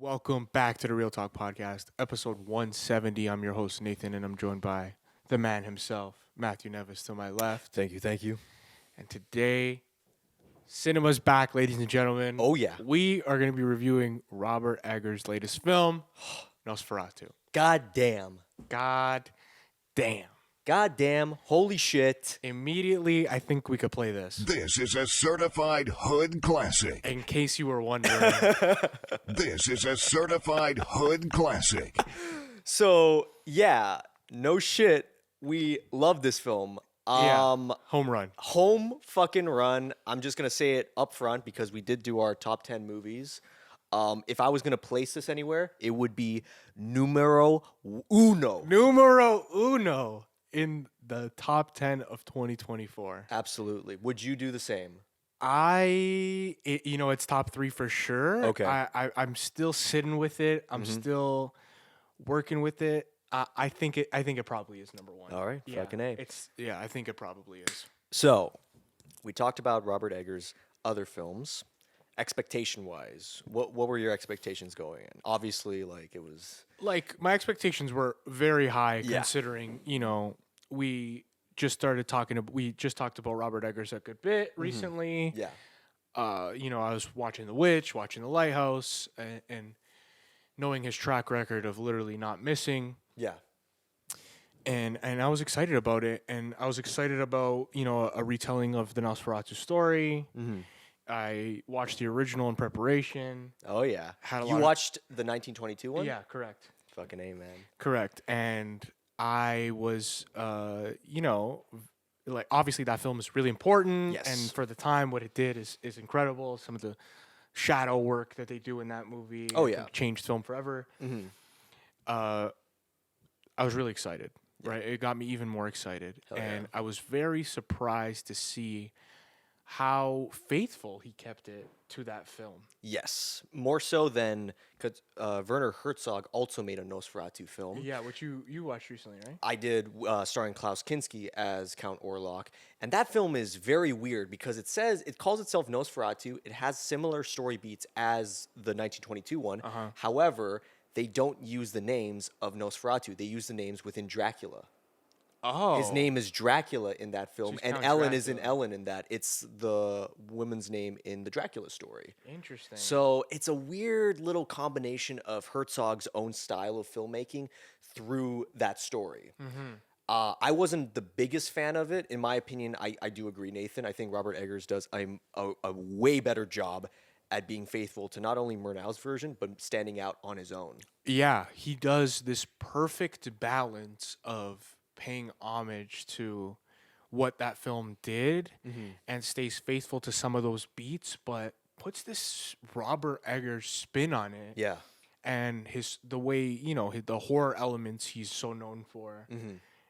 Welcome back to the Real Talk Podcast, episode 170. I'm your host, Nathan, and I'm joined by the man himself, Matthew Neves, to my left. Thank you. And today, cinema's back, ladies and gentlemen. Oh, yeah. We are going to be reviewing Robert Eggers' latest film, Nosferatu. God damn. God damn. God damn. Holy shit. Immediately, I think we could play this. This is a certified hood classic. In case you were wondering. This is a certified hood classic. So, yeah, no shit. We love this film. Home run. Home fucking run. I'm just going to say it up front because we did do our top 10 movies. If I was going to place this anywhere, it would be numero uno. Numero uno in the top 10 of 2024. Absolutely. Would you do the same? It's top 3 for sure. Okay. I'm still sitting with it. I'm still working with it. I think it probably is number 1. All right. Yeah, Fucking A. I think it probably is. So, we talked about Robert Eggers' other films. Expectation-wise, what were your expectations going in? Obviously, it was... My expectations were very high Yeah. considering, we just talked about Robert Eggers a good bit recently. Yeah. I was watching The Witch, watching The Lighthouse, and knowing his track record of literally not missing. Yeah. And I was excited about it, and I was excited about a retelling of the Nosferatu story. I watched the original in preparation. Oh, yeah. You watched the 1922 one? Yeah, correct. Fucking A, man. Correct. And I was, obviously that film is really important. Yes. And for the time, what it did is incredible. Some of the shadow work that they do in that movie. Oh, I yeah. think changed film forever. I was really excited, right? It got me even more excited. Hell and yeah. I was very surprised to see how faithful he kept it to that film. Yes. More so than... Because Werner Herzog also made a Nosferatu film. Yeah, which you watched recently, right? I did, starring Klaus Kinski as Count Orlok. And that film is very weird because it calls itself Nosferatu. It has similar story beats as the 1922 one. However, they don't use the names of Nosferatu. They use the names within Dracula. Oh. His name is Dracula in that film, he's and Count Ellen isn't Dracula. Ellen in that. It's the woman's name in the Dracula story. Interesting. So it's a weird little combination of Herzog's own style of filmmaking through that story. I wasn't the biggest fan of it. In my opinion, I do agree, Nathan. I think Robert Eggers does a way better job at being faithful to not only Murnau's version, but standing out on his own. Yeah, he does this perfect balance of paying homage to what that film did and stays faithful to some of those beats, but puts this Robert Eggers spin on it. Yeah. And the way, the horror elements he's so known for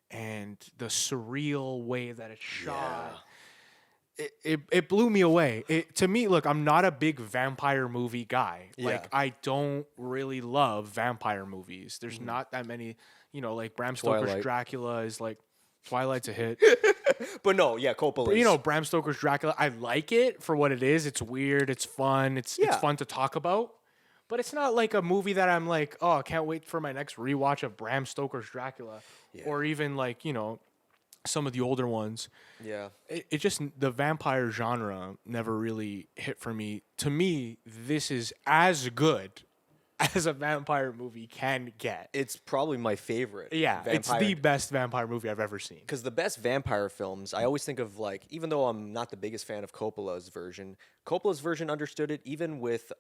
and the surreal way that it's shot. It blew me away. To me, look, I'm not a big vampire movie guy. Yeah. I don't really love vampire movies. There's not that many, Bram Stoker's Twilight. Dracula is Twilight's a hit. But no, yeah, Coppola. But, Bram Stoker's Dracula, I like it for what it is. It's weird. It's fun. It's fun to talk about. But it's not like a movie that I'm like, oh, I can't wait for my next rewatch of Bram Stoker's Dracula. Yeah. Or even some of the older ones. Yeah. It just, the vampire genre never really hit for me. To me, this is as good as a vampire movie can get. It's probably my favorite. Yeah, it's the best vampire movie I've ever seen. Because the best vampire films, I always think of even though I'm not the biggest fan of Coppola's version understood it, even with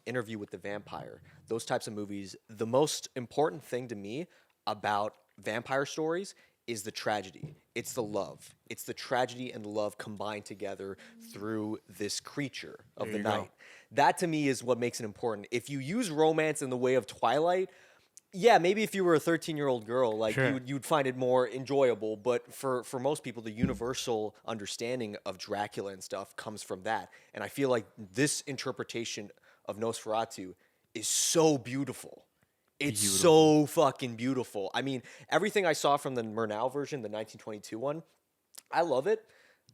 Interview with the Vampire, those types of movies, the most important thing to me about vampire stories is the tragedy. It's the love. It's the tragedy and love combined together through this creature of the night. That to me is what makes it important. If you use romance in the way of Twilight, yeah, maybe if you were a 13-year-old girl, Sure. you'd find it more enjoyable. But for most people, the universal understanding of Dracula and stuff comes from that. And I feel like this interpretation of Nosferatu is so beautiful. It's so fucking beautiful. I mean, everything I saw from the Murnau version, the 1922 one, I love it.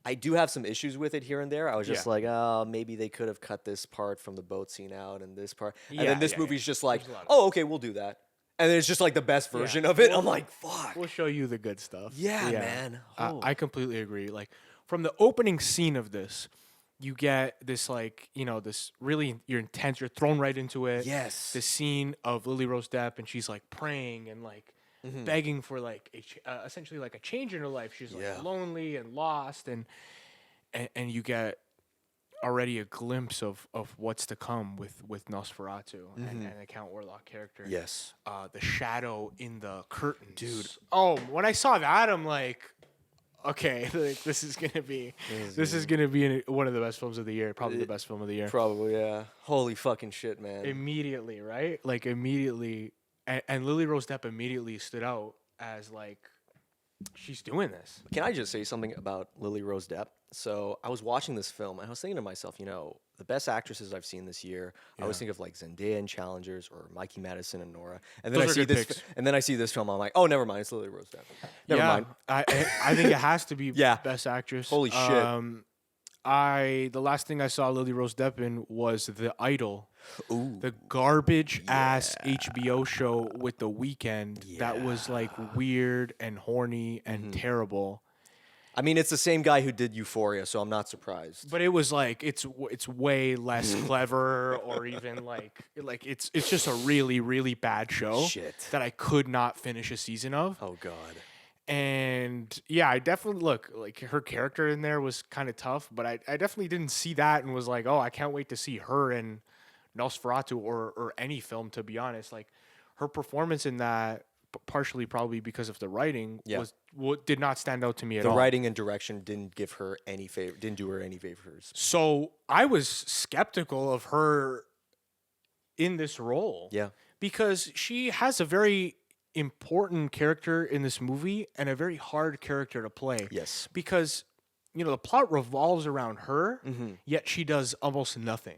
I do have some issues with it here and there. I was just Yeah. like, oh, maybe they could have cut this part from the boat scene out and this part. And Yeah, then this yeah, movie's yeah. just like, There's a lot of oh, okay, we'll do that. And then it's just like the best version of it. I'm like, fuck. We'll show you the good stuff. Yeah, man. Oh. I completely agree. Like from the opening scene of this, you get this like this really you're intense. You're thrown right into it. Yes. This scene of Lily Rose Depp and she's like praying and like begging for like essentially like a change in her life. She's like lonely and lost and you get already a glimpse of what's to come with Nosferatu and the Count Orlok character. Yes. The shadow in the curtains. Dude. Oh, when I saw that, I'm like, okay, like, this is gonna be one of the best films of the year, probably the best film of the year. Probably, yeah. Holy fucking shit, man. Immediately, right? Like immediately, and Lily Rose Depp immediately stood out as like she's doing this. Can I just say something about Lily Rose Depp? So I was watching this film and I was thinking to myself, the best actresses I've seen this year, I always think of like Zendaya in Challengers or Mikey Madison and Nora. And then Those I are see good this picks. and then I see this film, I'm like, oh, never mind, it's Lily Rose Depp. Never mind. I think it has to be Yeah. best actress. Holy shit. The last thing I saw Lily Rose Depp in was The Idol. Ooh. The garbage ass HBO show with The Weeknd that was like weird and horny and terrible. I mean, it's the same guy who did Euphoria, so I'm not surprised. But it was like it's way less clever or even like it's just a really really bad show Shit. that I could not finish a season of. Oh god. And yeah, I definitely like her character in there was kind of tough, but I definitely didn't see that and was like, oh, I can't wait to see her in Nosferatu or any film, to be honest. Like her performance in that, partially probably because of the writing, was what did not stand out to me at all. The writing and direction didn't give her any favor, didn't do her any favors. So I was skeptical of her in this role. Yeah. Because she has a very important character in this movie and a very hard character to play. Yes. Because, the plot revolves around her, yet she does almost nothing.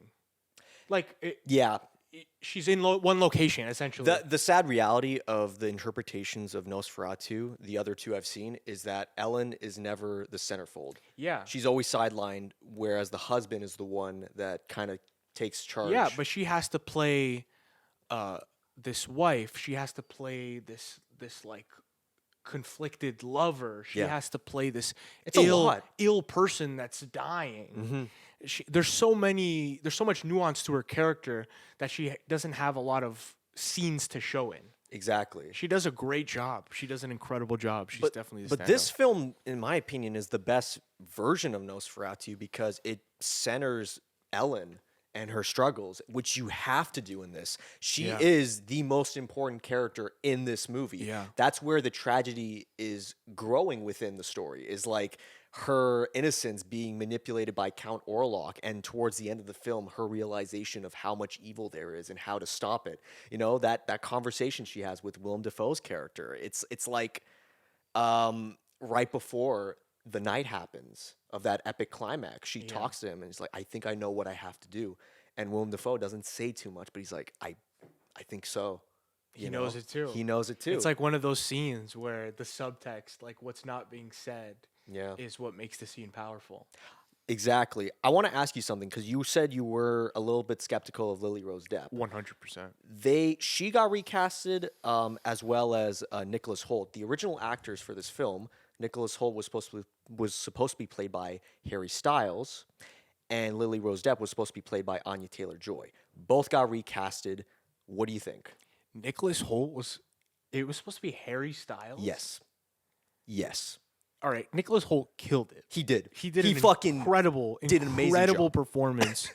Like, she's in one location, essentially. The sad reality of the interpretations of Nosferatu, the other two I've seen, is that Ellen is never the centerfold. Yeah. She's always sidelined, whereas the husband is the one that kind of takes charge. Yeah, but she has to play this wife. She has to play this like conflicted lover. She has to play this ill person that's dying. There's so much nuance to her character that she doesn't have a lot of scenes to show in. Exactly. She does a great job. She does an incredible job. She's definitely the But this film, in my opinion, is the best version of Nosferatu because it centers Ellen and her struggles, which you have to do in this. She is the most important character in this movie. Yeah. That's where the tragedy is growing within the story, is like her innocence being manipulated by Count Orlok, and towards the end of the film, her realization of how much evil there is and how to stop it. That conversation she has with Willem Dafoe's character. It's like right before the night happens of that epic climax, she talks to him and he's like, I think I know what I have to do. And Willem Dafoe doesn't say too much, but he's like, I think so. He knows it too. He knows it too. It's like one of those scenes where the subtext, like what's not being said, is what makes the scene powerful. Exactly. I want to ask you something because you said you were a little bit skeptical of Lily Rose Depp. 100%. She got recasted as well as Nicholas Hoult. The original actors for this film, Nicholas Hoult was supposed to be played by Harry Styles, and Lily Rose Depp was supposed to be played by Anya Taylor-Joy. Both got recasted. What do you think? Nicholas Hoult was supposed to be Harry Styles? Yes. All right, Nicholas Hoult killed it. He did. He did an incredible amazing job. performance.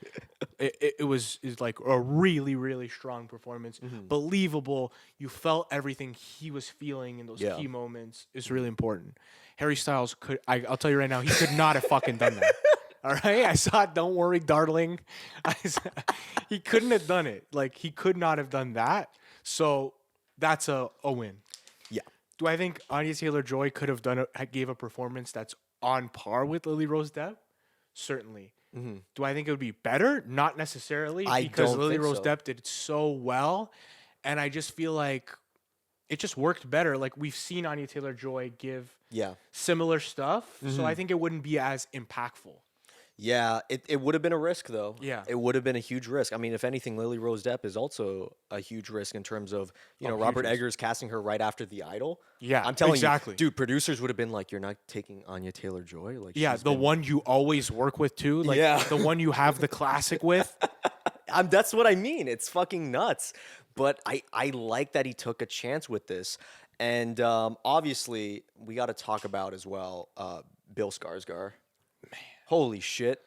it was like a really, really strong performance. Believable. You felt everything he was feeling in those key moments. Is really important. Harry Styles I'll tell you right now, he could not have fucking done that. All right, I saw it. Don't worry, darling. He couldn't have done it. Like, he could not have done that. So that's a win. Yeah. Do I think Anya Taylor-Joy could have gave a performance that's on par with Lily Rose Depp? Certainly. Do I think it would be better? Not necessarily, because Lily Rose Depp did it so well, and I just feel like it just worked better. Like we've seen Anya Taylor-Joy give Yeah. similar stuff, so I think it wouldn't be as impactful. Yeah, it would have been a risk, though. Yeah. It would have been a huge risk. I mean, if anything, Lily Rose Depp is also a huge risk in terms of, you know, huge Robert risk. Eggers casting her right after The Idol. Yeah, I'm telling exactly. you, dude, producers would have been like, you're not taking Anya Taylor-Joy? Like, Yeah, she's the been- one you always work with too, like Yeah. the one you have the classic with. That's what I mean. It's fucking nuts. But I like that he took a chance with this. And obviously, we got to talk about as well Bill Skarsgård. Man. Holy shit.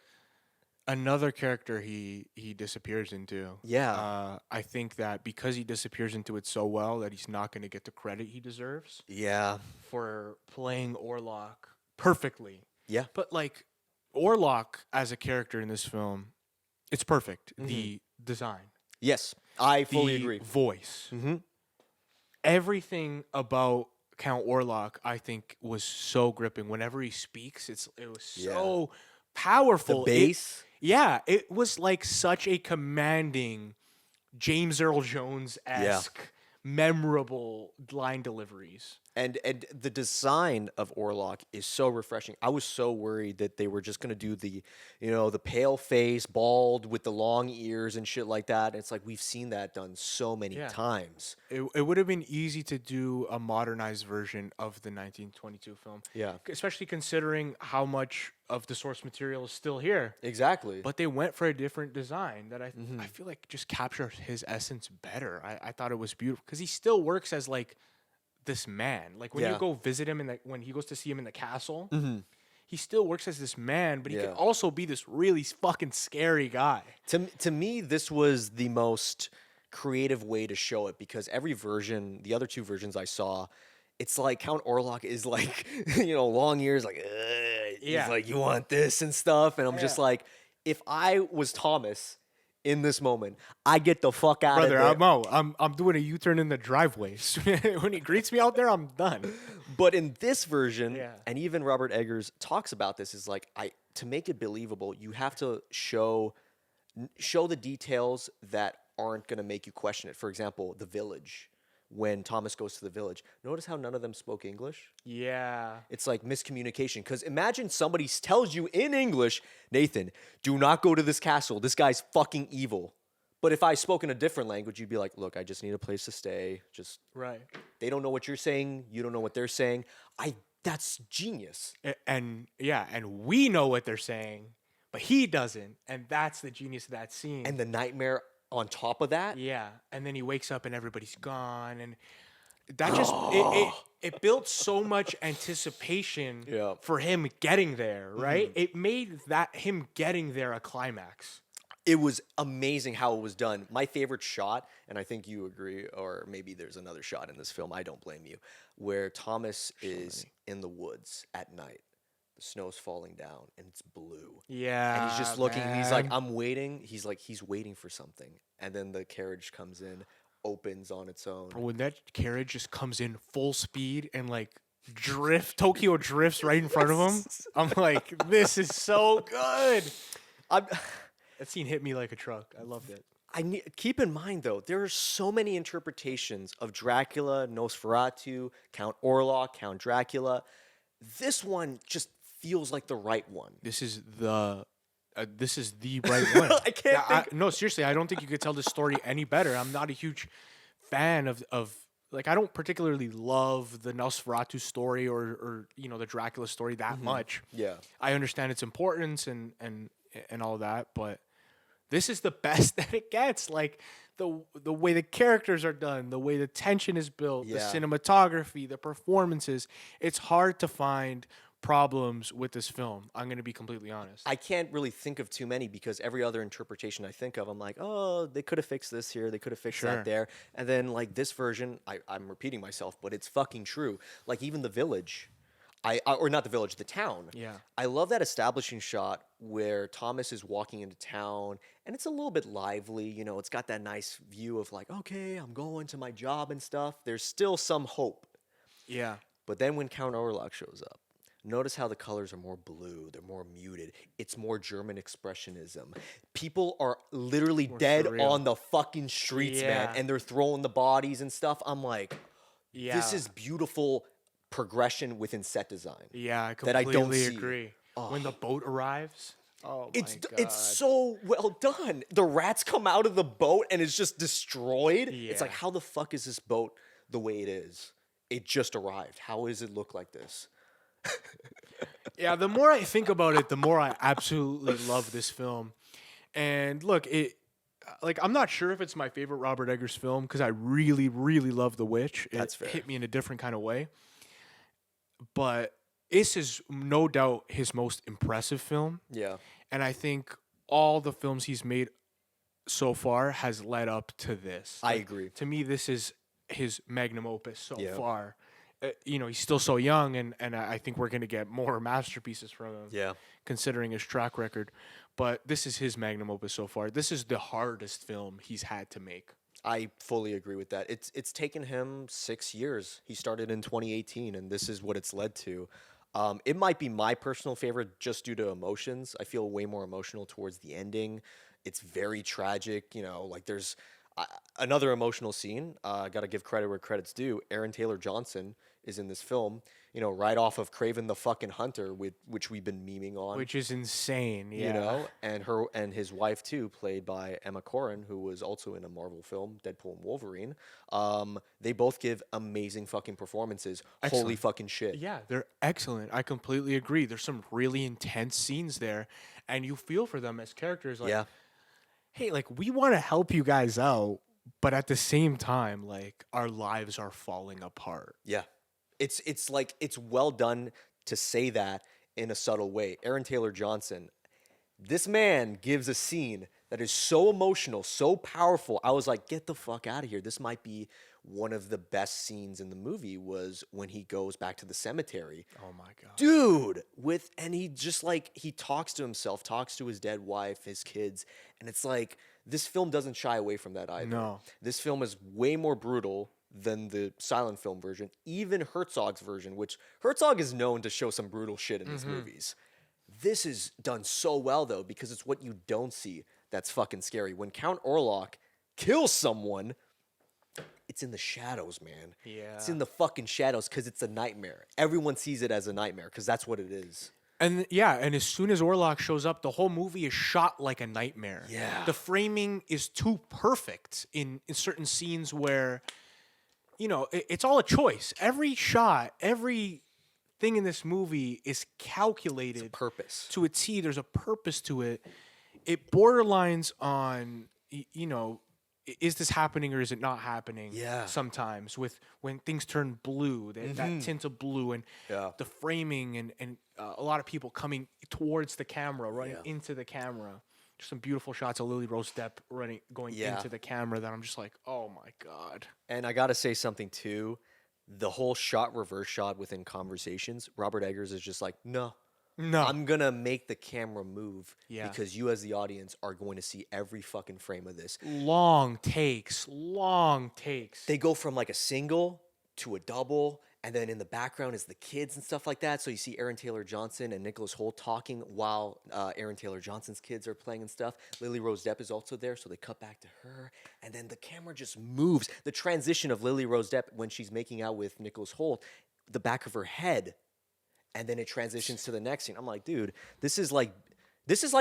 Another character he disappears into. Yeah. I think that because he disappears into it so well that he's not going to get the credit he deserves Yeah. for playing Orlok perfectly. Yeah. But like Orlok as a character in this film, it's perfect. The design, Yes. I fully the agree. voice, everything about Count Orlok, I think, was so gripping. Whenever he speaks, it was so powerful. The bass. It was like such a commanding James Earl Jones-esque, memorable line deliveries. And the design of Orlok is so refreshing. I was so worried that they were just gonna do the, you know, the pale face, bald with the long ears and shit like that. And it's like we've seen that done so many times. It would have been easy to do a modernized version of the 1922 film. Yeah. Especially considering how much of the source material is still here. Exactly. But they went for a different design that I feel like just captures his essence better. I thought it was beautiful because he still works as like this man. Like when you go visit him when he goes to see him in the castle, he still works as this man, but he can also be this really fucking scary guy. To me, this was the most creative way to show it because every version, the other two versions I saw, it's like Count Orlok is like, you know, long ears, like, he's like, you want this and stuff. And I'm just like, if I was Thomas in this moment, I get the fuck out Brother, of there. I'm doing a U-turn in the driveway. When he greets me out there, I'm done. But in this version, and even Robert Eggers talks about this, is like, to make it believable, you have to show the details that aren't going to make you question it. For example, the village. When Thomas goes to the village, notice how none of them spoke English? Yeah. It's like miscommunication. Because imagine somebody tells you in English, Nathan, do not go to this castle. This guy's fucking evil. But if I spoke in a different language, you'd be like, look, I just need a place to stay. Just Right. They don't know what you're saying. You don't know what they're saying. That's genius. And we know what they're saying, but he doesn't. And that's the genius of that scene. And the nightmare on top of that. Yeah, and then he wakes up and everybody's gone, and that just it built so much anticipation for him getting there, right? It made that him getting there a climax. It was amazing how it was done. My favorite shot, and I think you agree, or maybe there's another shot in this film, I don't blame you, where Thomas is in the woods at night. The snow's falling down and it's blue. Yeah. And he's just looking and he's like, man. I'm waiting. He's like, he's waiting for something. And then the carriage comes in, opens on its own. Bro, when that carriage just comes in full speed and like Tokyo drifts right in front of him, I'm like, this is so good. That scene hit me like a truck. I loved it. Keep in mind, though, there are so many interpretations of Dracula, Nosferatu, Count Orlok, Count Dracula. This one just feels like the right one. This is the right one. I can't think. No, seriously, I don't think you could tell this story any better. I'm not a huge fan of like I don't particularly love the Nosferatu story or you know the Dracula story that much. Yeah. I understand its importance and all that, but this is the best that it gets. Like the way the characters are done, the way the tension is built, the cinematography, the performances. It's hard to find problems with this film. I'm going to be completely honest. I can't really think of too many because every other interpretation I think of, I'm like, oh, they could have fixed this here. They could have fixed that there. And then like this version, I'm repeating myself, but it's fucking true. Like even the village, or not the village, the town. Yeah. I love that establishing shot where Thomas is walking into town and it's a little bit lively. You know, it's got that nice view of like, okay, I'm going to my job and stuff. There's still some hope. Yeah. But then when Count Orlok shows up, notice how the colors are more blue. They're more muted. It's more German expressionism. People are literally dead surreal. on the fucking streets, man. And they're throwing the bodies and stuff. I'm like, Yeah. This is beautiful progression within set design. Yeah, I that I completely don't see. agree. When the boat arrives, oh my god, It's so well done. The rats come out of the boat and it's just destroyed. It's like, Yeah. how the fuck is this boat the way it is? It just arrived. How does it look like this? Yeah, the more I think about it, the more I absolutely love this film. And look, I'm not sure if it's my favorite Robert Eggers film because I really, really love The Witch. That's It fair. hit me in a different kind of way. But this is no doubt his most impressive film. Yeah. And I think all the films he's made so far has led up to this. I agree. To me, this is his magnum opus so Yeah. far. He's still so young, and I think we're going to get more masterpieces from him, Yeah. considering his track record. But this is his magnum opus so far. This is the hardest film he's had to make. I fully agree with that. It's taken him 6 years. He started in 2018, and this is what it's led to. It might be my personal favorite just due to emotions. I feel way more emotional towards the ending. It's very tragic. Like there's another emotional scene. Got to give credit where credit's due. Aaron Taylor Johnson is in this film. Right off of Craven the fucking Hunter, which we've been memeing on. Which is insane, yeah. And his wife too, played by Emma Corrin, who was also in a Marvel film, Deadpool and Wolverine. They both give amazing fucking performances. Excellent. Holy fucking shit. Yeah, they're excellent. I completely agree. There's some really intense scenes there, and you feel for them as characters. Like, Yeah. hey, like we want to help you guys out, but at the same time, like our lives are falling apart. Yeah. It's like it's well done to say that in a subtle way. Aaron Taylor Johnson, this man gives a scene that is so emotional, so powerful. I was like, get the fuck out of here. This might be one of the best scenes in the movie was when he goes back to the cemetery. Oh my god. Dude, and he just like he talks to himself, talks to his dead wife, his kids, and it's like this film doesn't shy away from that either. No. This film is way more brutal than the silent film version, even Herzog's version, which Herzog is known to show some brutal shit in his movies. This is done so well though because it's what you don't see that's fucking scary. When Count Orlok kills someone, it's in the shadows, man. Yeah. It's in the fucking shadows because it's a nightmare. Everyone sees it as a nightmare because that's what it is. And yeah, and as soon as Orlok shows up, the whole movie is shot like a nightmare. Yeah. The framing is too perfect in certain scenes where, it's all a choice. Every shot, every thing in this movie is calculated Purpose. to a T. There's a purpose to it. It borderlines on, is this happening or is it not happening? Yeah. Sometimes when things turn blue, that tint of blue and Yeah. the framing and a lot of people coming towards the camera, running into the camera. Just some beautiful shots of Lily Rose Depp going into the camera that I'm just like, oh my god. And I gotta say something too. The whole reverse shot within Conversations, Robert Eggers is just like, no. I'm gonna make the camera move because you as the audience are going to see every fucking frame of this. Long takes. They go from like a single to a double, and then in the background is the kids and stuff like that. So you see Aaron Taylor Johnson and Nicholas Hoult talking while Aaron Taylor Johnson's kids are playing and stuff. Lily Rose Depp is also there, so they cut back to her, and then the camera just moves. The transition of Lily Rose Depp when she's making out with Nicholas Hoult, the back of her head, and then it transitions to the next scene. I'm like, dude, this is like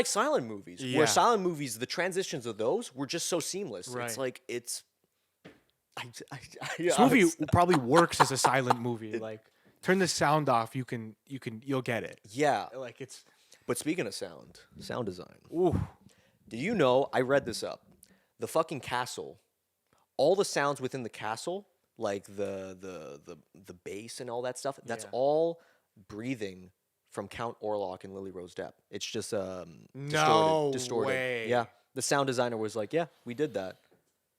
silent movies. Yeah. Where silent movies, the transitions of those were just so seamless. Right. It's like This movie probably works as a silent movie. Like, turn the sound off, you'll get it. Yeah. Like it's. But speaking of sound design. Ooh. Do you know, I read this up, the fucking castle, all the sounds within the castle, like the bass and all that stuff, that's all breathing from Count Orlok and Lily Rose Depp. It's just distorted. Way. Yeah. The sound designer was like, yeah, we did that.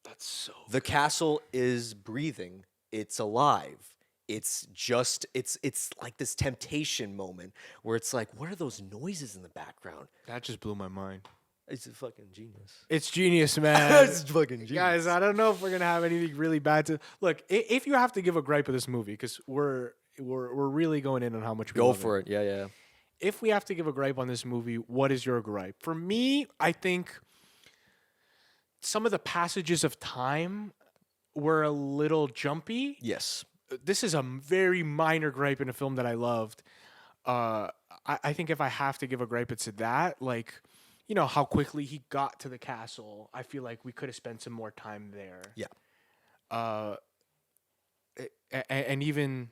That's so. The castle is breathing. It's alive. It's just it's like this temptation moment where it's like, what are those noises in the background? That just blew my mind. It's a fucking genius. It's genius, man. It's fucking genius. Guys, I don't know if we're gonna have anything really bad to look. If you have to give a gripe of this movie, because we're really going in on how much we Go love for it. Yeah, yeah. If we have to give a gripe on this movie, what is your gripe? For me, I think some of the passages of time were a little jumpy. Yes. this is a very minor gripe in a film that I loved. I think if I have to give a gripe, it's to that. Like, you know, how quickly he got to the castle. I feel like we could have spent some more time there. Yeah. And even,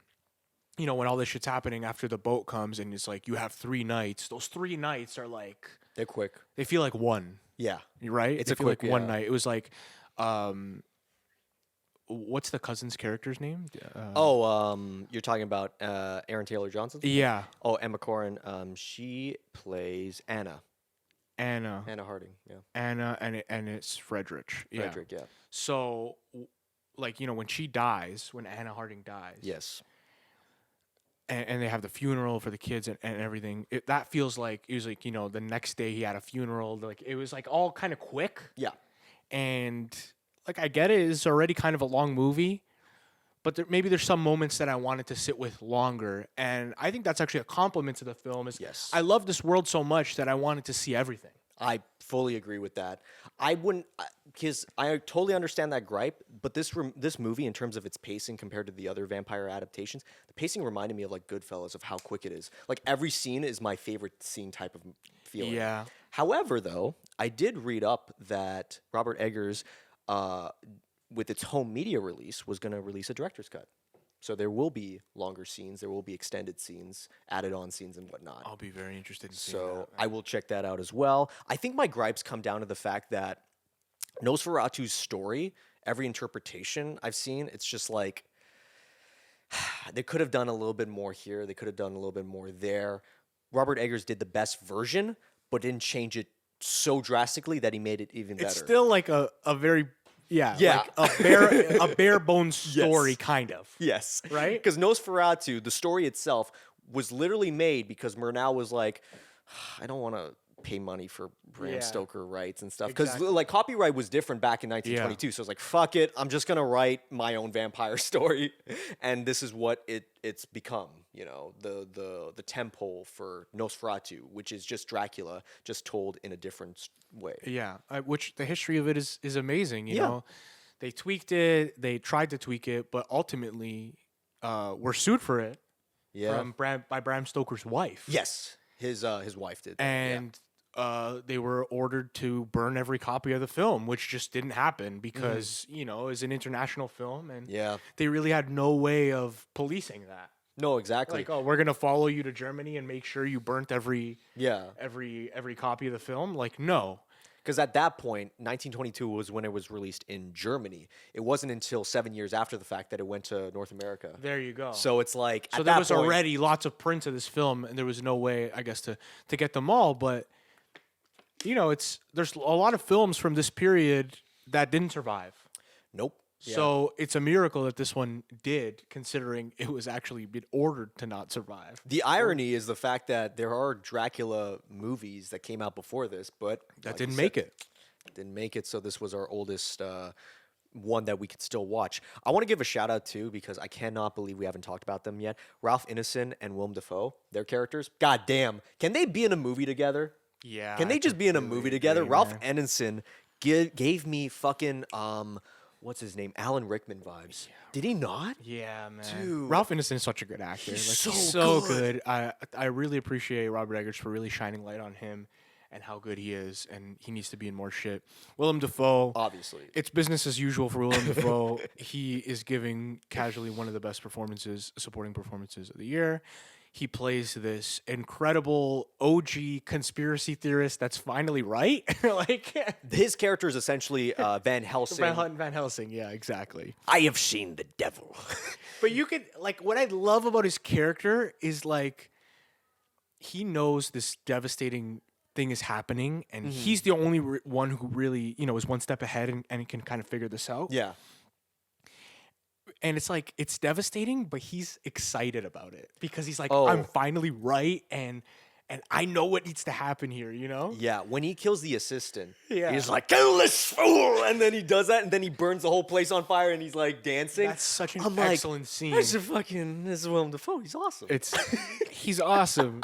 you know, when all this shit's happening after the boat comes and it's like, you have 3 nights. Those 3 nights are like, They're quick. they feel like one, Yeah. right? It's They a feel quick, like one yeah. night. It was like, what's the cousin's character's name? You're talking about Aaron Taylor Johnson? Yeah, Oh, Emma Corrin. She plays Anna. Anna, Anna Harding. Yeah. and it's Frederick. Yeah. Frederick. Yeah. So, like, you know, when she dies, when Anna Harding dies, Yes. and they have the funeral for the kids and everything, that feels like it was like, you know, the next day he had a funeral. Like, it was like all kind of quick. Yeah. And like, I get it, it's already kind of a long movie, but maybe there's some moments that I wanted to sit with longer. And I think that's actually a compliment to the film. Is Yes. I love this world so much that I wanted to see everything. I fully agree with that. I wouldn't, because I totally understand that gripe, but this movie, in terms of its pacing compared to the other vampire adaptations, the pacing reminded me of like Goodfellas, of how quick it is. Like every scene is my favorite scene type of feeling. Yeah. However, though, I did read up that Robert Eggers, with its home media release, was going to release a director's cut. So there will be longer scenes, there will be extended scenes, added on scenes and whatnot. I'll be very interested in seeing So that. I will check that out as well. I think my gripes come down to the fact that Nosferatu's story, every interpretation I've seen, it's just like they could have done a little bit more here. They could have done a little bit more there. Robert Eggers did the best version, but didn't change it so drastically that he made it even better. It's still like a very Yeah. like a bare bones story, Yes. kind of. Yes. Right? Because Nosferatu, the story itself, was literally made because Murnau was like, I don't want to pay money for Bram Yeah. Stoker rights and stuff. Because Exactly. like copyright was different back in 1922. So I was like, fuck it. I'm just going to write my own vampire story. And this is what it's become, you know, the temple for Nosferatu, which is just Dracula, just told in a different way. Yeah, which the history of it is amazing. You Yeah. know, they tweaked it, they tried to tweak it, but ultimately, were sued for it Yeah. by Bram Stoker's wife. Yes. His wife did. That, And they were ordered to burn every copy of the film, which just didn't happen because you know it's an international film, and Yeah. they really had no way of policing that. No, exactly. Like, oh, we're gonna follow you to Germany and make sure you burnt every Yeah. every copy of the film. Like, no. Because at that point, 1922 was when it was released in Germany. It wasn't until 7 years after the fact that it went to North America. There you go. So it's like, So at there that was point, already lots of prints of this film, and there was no way, I guess, to get them all. But you know, there's a lot of films from this period that didn't survive. Nope. Yeah. So it's a miracle that this one did, considering it was actually been ordered to not survive. The irony is the fact that there are Dracula movies that came out before this, but That like you didn't said, make it. Didn't make it. So this was our oldest one that we could still watch. I want to give a shout out too, because I cannot believe we haven't talked about them yet. Ralph Ineson and Willem Dafoe, their characters. God damn, can they be in a movie together? Yeah. Can they just be in a movie together? agree, Ralph man. Ineson gave me fucking what's his name? Alan Rickman vibes. Did he not? Yeah, man. Dude. Ralph Ineson is such a good actor. He's Like, so good. I really appreciate Robert Eggers for really shining light on him and how good he is, and he needs to be in more shit. Willem Dafoe, Obviously. it's business as usual for Willem Dafoe. He is giving casually one of the best supporting performances of the year. He plays this incredible OG conspiracy theorist that's finally right. Like His character is essentially Van Helsing. Van Helsing, yeah, exactly. I have seen the devil. But you could, like, what I love about his character is, like, he knows this devastating thing is happening, and he's the only one who really, you know, is one step ahead and can kind of figure this out. Yeah. And it's like, it's devastating, but he's excited about it because he's like, Oh. I'm finally right, and I know what needs to happen here, you know? Yeah, when he kills the assistant, Yeah. he's like, kill this fool! And then he does that, and then he burns the whole place on fire, and he's like dancing. That's such an I'm like, excellent scene. This is Willem Dafoe. He's awesome. He's awesome.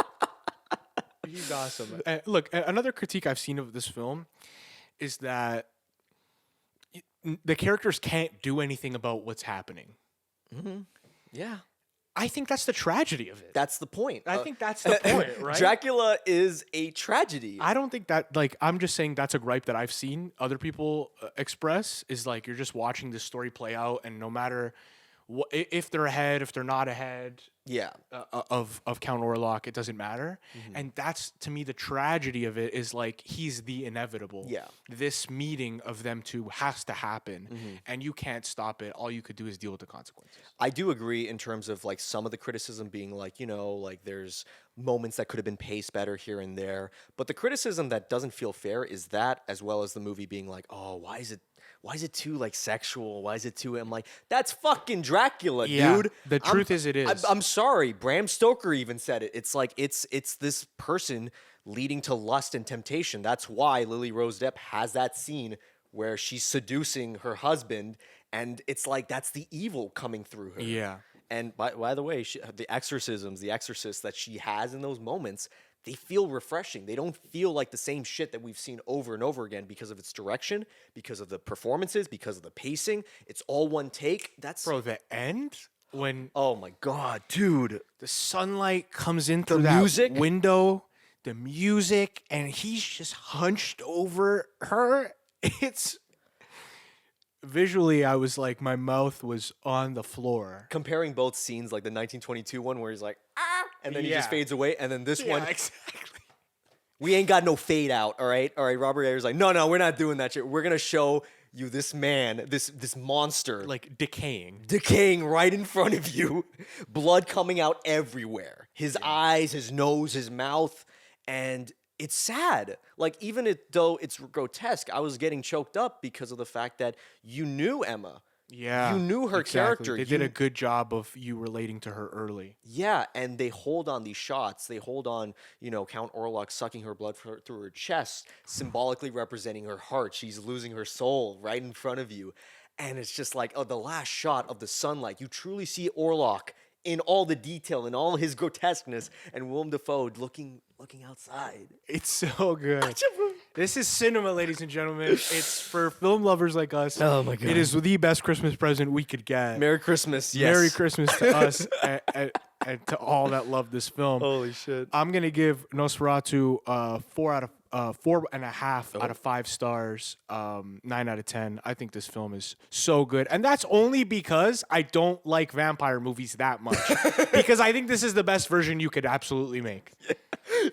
He's awesome. Look, another critique I've seen of this film is that the characters can't do anything about what's happening. Yeah. I think that's the tragedy of it. That's the point. I think that's the point, right? Dracula is a tragedy. I don't think that, like, I'm just saying that's a gripe that I've seen other people express, is like you're just watching this story play out, and no matter if they're ahead, if they're not ahead, Yeah. of Count Orlok, it doesn't matter. And that's, to me, the tragedy of it is like he's the inevitable. Yeah. This meeting of them two has to happen, and you can't stop it. All you could do is deal with the consequences. I do agree in terms of like some of the criticism being like, like there's moments that could have been paced better here and there. But the criticism that doesn't feel fair is that, as well as the movie being like, oh, why is it too like sexual? Why is it too? I'm like, that's fucking Dracula, Yeah, dude. the truth is it is. I'm sorry. Bram Stoker even said it. It's like it's this person leading to lust and temptation. That's why Lily Rose Depp has that scene where she's seducing her husband, and it's like that's the evil coming through her. Yeah. And by the way, the exorcists that she has in those moments, they feel refreshing. They don't feel like the same shit that we've seen over and over again because of its direction, because of the performances, because of the pacing. It's all one take. That's Bro, the end when oh my god, dude. the sunlight comes in through that music? window, the music, and he's just hunched over her. It's visually, I was like, my mouth was on the floor. Comparing both scenes, like the 1922 one where he's like, ah, and then he just Yeah. fades away, and then this Yeah, one, exactly. we ain't got no fade out, all right? All right, Robert Ayer's like, no, we're not doing that shit. We're gonna show you this man, this monster, Like decaying. decaying right in front of you, blood coming out everywhere. His eyes, his nose, his mouth, and it's sad. Like, even though it's grotesque, I was getting choked up because of the fact that you knew Emma. Yeah. You knew her character. They did a good job of you relating to her early. Yeah, and they hold on these shots. They hold on, Count Orlok sucking her blood through her chest, symbolically representing her heart. She's losing her soul right in front of you. And it's just like, the last shot of the sunlight. You truly see Orlok in all the detail, in all his grotesqueness, and Willem Dafoe looking outside. It's so good. This is cinema, ladies and gentlemen. It's for film lovers like us. Oh my God. It is the best Christmas present we could get. Merry Christmas, yes. Merry Christmas to us and to all that love this film. Holy shit. I'm gonna give Nosferatu 4.5 out of 5 stars, 9 out of 10. I think this film is so good, and that's only because I don't like vampire movies that much. Because I think this is the best version you could absolutely make.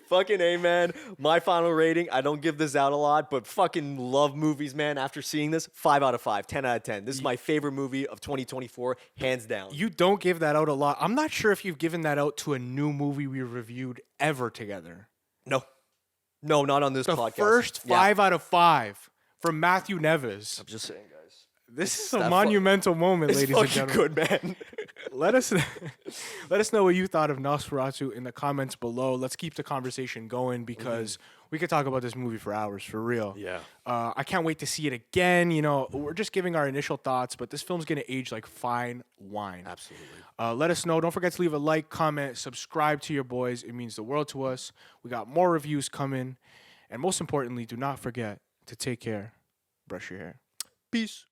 Fucking A, man. My final rating, I don't give this out a lot, but fucking love movies, man. After seeing this, 5 out of 5, 10 out of 10. This is my favorite movie of 2024, hands down. You don't give that out a lot. I'm not sure if you've given that out to a new movie we reviewed ever together. No, not on this The podcast. first 5 out of 5 from Matthew Neves. I'm just saying, guys. This is a monumental moment, It's ladies and fucking gentlemen. good, man. Let us know what you thought of Nosferatu in the comments below. Let's keep the conversation going because we could talk about this movie for hours, for real. Yeah. I can't wait to see it again. We're just giving our initial thoughts, but this film's gonna age like fine wine. Absolutely. Let us know. Don't forget to leave a like, comment, subscribe to your boys. It means the world to us. We got more reviews coming, and most importantly, do not forget to take care. Brush your hair. Peace.